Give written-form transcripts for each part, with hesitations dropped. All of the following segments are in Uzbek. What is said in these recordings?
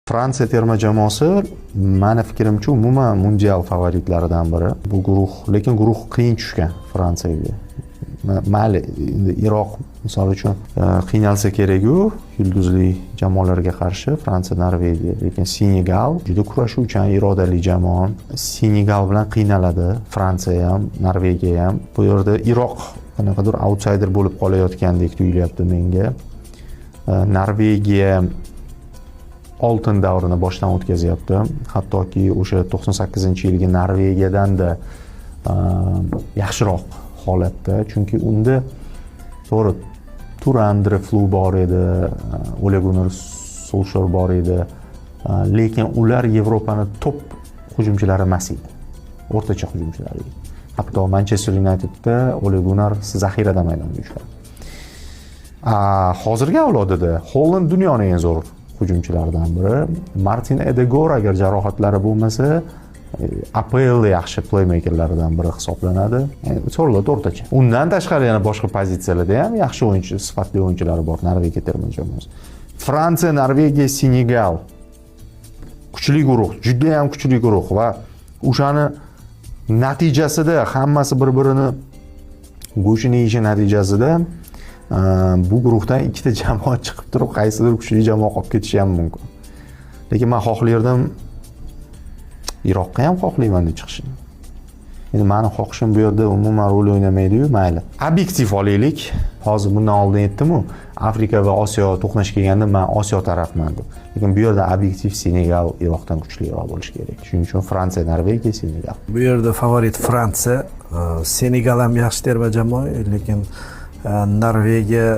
Fransiya terma jamoasi meni fikrimcha umuman mundial favoritlaridan biri. Bu guruh, lekin guruh qiyin tushgan Fransiyaga. Mayli, endi Iroq misol uchun qiynalsa kerak-ku yulduzli jamoalarga qarshi Fransiya, Norvegiya, lekin Senegal juda kurashuvchan, irodali jamoa. Senegal bilan qiynaladi Fransiya ham, Norvegiya ham. Bu yerda Iroq qanaqadir outsider bo'lib qolayotgandek tuyulyapti menga. Norvegiya oltin davrini boshdan o'tkazyapti. Hattoki o'sha 98-yilgi Norvegiyadan-da yaxshiroq holatda, chunki unda to'g'ri Turan Dreflu bor edi, Ole Gunnar Solskjaer bor edi, lekin ular Yevropani top hujumchilari emas edi, o'rtacha hujumchilar edi. Hatto Manchester Unitedda Ole Gunnar zaxirada maydonga tushadi. Hozirgi avlodida Holland dunyoning eng zo'r hujumchilaridan biri. Martin Odegaard agar jarohatlari bo'lmasa, APL yaxshi playmakerlaridan biri hisoblanadi. So'rlar o'rtacha. Undan tashqari yana boshqa pozitsiyalarda ham yaxshi o'yinchi, sifatli o'yinchilar bor Norvegiya terma jamoasi. Fransiya, Norvegiya, Senegal. Kuchli guruh, juda ham kuchli guruh va o'shani natijasida hammasi bir-birini go'shini yeyishi natijasida bu guruhdan ikkita jamoa chiqib turib, qaysidir kuchli jamoa qolib ketishi ham mumkin. Lekin men xohlardim Iroqqa ham xohlayman deb chiqishini. Endi meni xohishim bu yerda umuman rol o'ynamaydi-yu, mayli. Obyektiv olaylik. Hozir bundan oldin aytdim-ku, Afrika va Osiyo to'qnash kelganda men Osiyo tarafman deb. Lekin bu yerda obyektiv Senegal Iroqdan kuchliroq bo'lishi kerak. Shuning uchun Fransiya, Norvegiya, Senegal. Bu yerda favorit Fransiya, Senegal ham yaxshi terma jamoa, lekin Norvegiya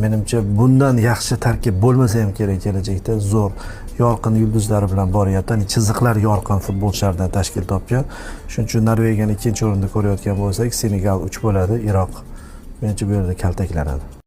menimcha bundan yaxshi tarkib bo'lmasa ham kerak kelajakda, zo'r yorqin yulduzlari bilan boryapti. Chiziqlar yorqin futbolchilardan tashkil topgan. Shuning uchun Norvegiyani ikkinchi o'rinda ko'rayotgan bo'lsak, Senegal 3 bo'ladi, Iroq menimcha bu yerda kaltaklanadi.